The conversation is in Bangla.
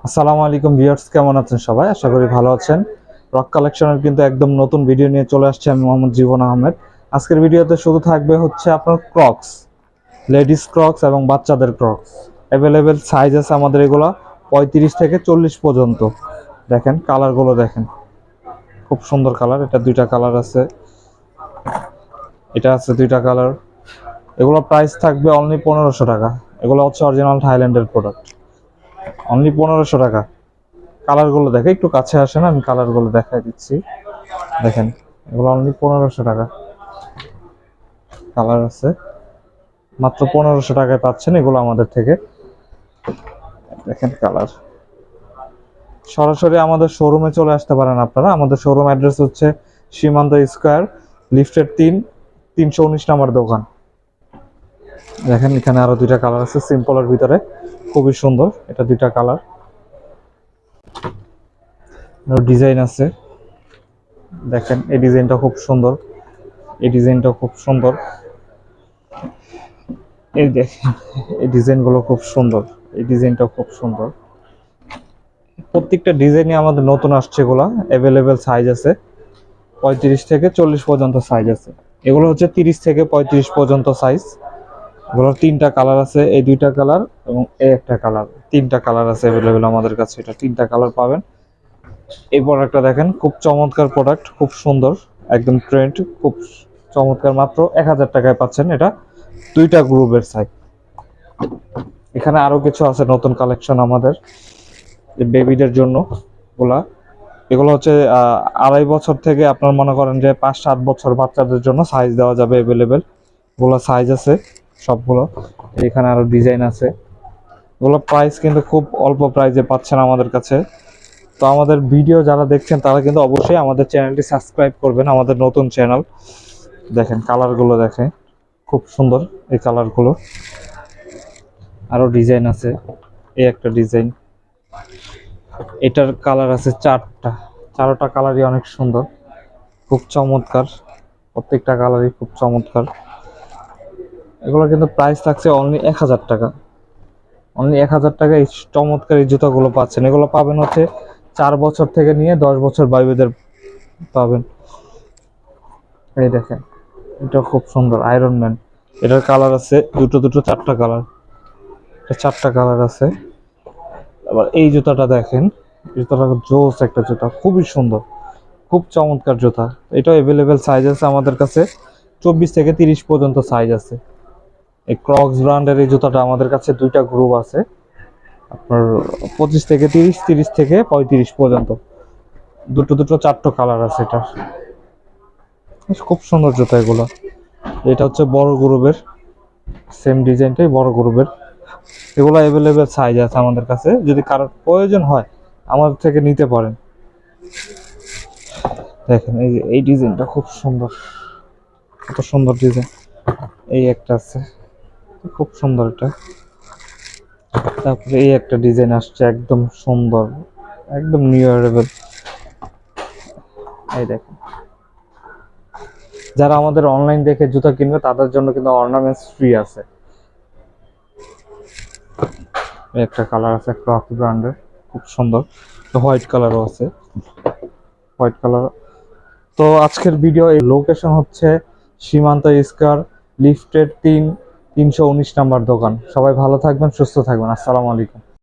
আসসালামু আলাইকুম ভিউয়ার্স, কেমন আছেন সবাই? আশা করি ভালো আছেন। রক কালেকশনের কিন্তু একদম নতুন ভিডিও নিয়ে চলে আসছে আমি মোহাম্মদ জীবন আহমেদ। আজকের ভিডিওতে শুধু থাকবে হচ্ছে আপনার ক্রক্স, লেডিস ক্রক্স এবং বাচ্চাদের ক্রক্স। অ্যাভেলেবেল সাইজ আছে আমাদের এগুলো 35 থেকে 40 পর্যন্ত। দেখেন কালারগুলো দেখেন, খুব সুন্দর কালার। এটা দুইটা কালার আছে, এটা আছে দুইটা কালার। এগুলো প্রাইস থাকবে অনলি 1500 টাকা। এগুলো হচ্ছে অরিজিনাল থাইল্যান্ডের প্রোডাক্ট, অনলি 1500 টাকা। কালারগুলো দেখে একটু কাছে আসেন, আমি কালারগুলো দেখাই দিচ্ছি। দেখেন এগুলো অনলি 1500 টাকা। কালার আছে, মাত্র 1500 টাকায় পাচ্ছেন এগুলো আমাদের থেকে। দেখেন কালার। সরাসরি আমাদের শোরুমে চলে আসতে পারেন আপনারা। আমাদের শোরুম অ্যাড্রেস হচ্ছে সীমান্ত স্কয়ার, লিফটের 319 নম্বর দোকান। দেখেন এখানে আরো দুইটা কালার আছে সিম্পলের ভিতরে, খুবই সুন্দর। এটা দুইটা কালার, ডিজাইন আছে। দেখেন এই ডিজাইনটা খুব সুন্দর, এই ডিজাইনটা খুব সুন্দর। এই দেখেন এই ডিজাইনগুলো খুব সুন্দর, এই ডিজাইনটা খুব সুন্দর। প্রত্যেকটা ডিজাইনই আমাদের নতুন আসছে। এগুলো অ্যাভেলেবেল সাইজ আছে 35 থেকে 40 পর্যন্ত সাইজ আছে। এগুলো হচ্ছে 30 থেকে 35 পর্যন্ত সাইজ। এগুলোর তিনটা কালার আছে, এই দুইটা কালার এবং এই একটা কালার। তিনটা কালার আছে অ্যাভেলেবেল আমাদের কাছে, এটা তিনটা কালার পাবেন। এই প্রোডাক্টটা দেখেন, খুব চমৎকার প্রোডাক্ট, খুব সুন্দর, একদম ট্রেন্ড, খুব চমৎকার। মাত্র 1000 টাকায় পাচ্ছেন এটা, দুইটা গ্রুপের সাইজ। এখানে আরো কিছু আছে নতুন কালেকশন আমাদের বেবিদের জন্য। গুলা এগুলো হচ্ছে 2.5 বছর থেকে আপনার মনে করেন যে 5-7 বছর বাচ্চাদের জন্য সাইজ দেওয়া যাবে অ্যাভেলেবেল। এগুলো সাইজ আছে সবগুলো। এখানে আরো ডিজাইন আছে। এগুলো প্রাইস কিন্তু খুব অল্প প্রাইসে পাচ্ছেন আমাদের কাছে। তো আমাদের ভিডিও যারা দেখছেন তারা কিন্তু অবশ্যই আমাদের চ্যানেলটি সাবস্ক্রাইব করবেন, আমাদের নতুন চ্যানেল। দেখেন কালারগুলো দেখেন, খুব সুন্দর এই কালারগুলো। আরো ডিজাইন আছে, এই একটা ডিজাইন। এটার কালার আছে চারটা কালারই অনেক সুন্দর, খুব চমৎকার। প্রত্যেকটা কালারই খুব চমৎকার। এগুলো কিন্তু প্রাইস থাকছে অনলি 1000 টাকা। অনলি 1000 টাকা এই চমৎকার এই জুতাগুলো পাচ্ছেন। এগুলো পাবেন হচ্ছে 4 বছর থেকে নিয়ে 10 বছর বেবিদের পাবেন। এই দেখেন এটা খুব সুন্দর, আয়রন ম্যান। এটার কালার আছে দুটো চারটা কালার, এটা চারটা কালার আছে। আবার এই জুতাটা দেখেন, জুতাটা জোস একটা জুতা, খুবই সুন্দর, খুব চমৎকার জুতা। এটাও অ্যাভেলেবেল সাইজ আছে আমাদের কাছে, 24 থেকে 30 পর্যন্ত সাইজ আছে। এই ক্রক্স ব্র্যান্ডের এই জুতাটা আমাদের কাছে দুইটা গ্রুপ আছে, আপনার 25 থেকে 30, 30 থেকে 35 পর্যন্ত। দুটো চারটো কালার আছে এটার। খুব সুন্দর জুতা এগুলো। এটা হচ্ছে বড় গ্রুপের, সেম ডিজাইনটাই বড় গ্রুপের। এগুলো অ্যাভেলেবেল সাইজ আছে আমাদের কাছে, যদি কারোর প্রয়োজন হয় আমাদের থেকে নিতে পারেন। দেখেন এই যে এই ডিজাইনটা খুব সুন্দর, কত সুন্দর ডিজাইন। এই একটা আছে, খুব সুন্দর এটা। তারপরে এই একটা ডিজাইন আসছে একদম সুন্দর, একদম নিউ অ্যারাইভেল। এই দেখেন, যারা আমাদের অনলাইন দেখে জুতা কিনবে তাদের জন্য কিন্তু অর্নামেন্টস ফ্রি আছে। একটা কালার আছে ক্রক্স ব্র্যান্ডের, খুব সুন্দর। হোয়াইট কালারও আছে, হোয়াইট কালার। তো আজকের ভিডিও এই লোকেশন হচ্ছে সীমান্ত স্কয়ার, লিফটেড 319 নাম্বার দোকান। সবাই ভালো থাকবেন, সুস্থ থাকবেন। আসসালামু আলাইকুম।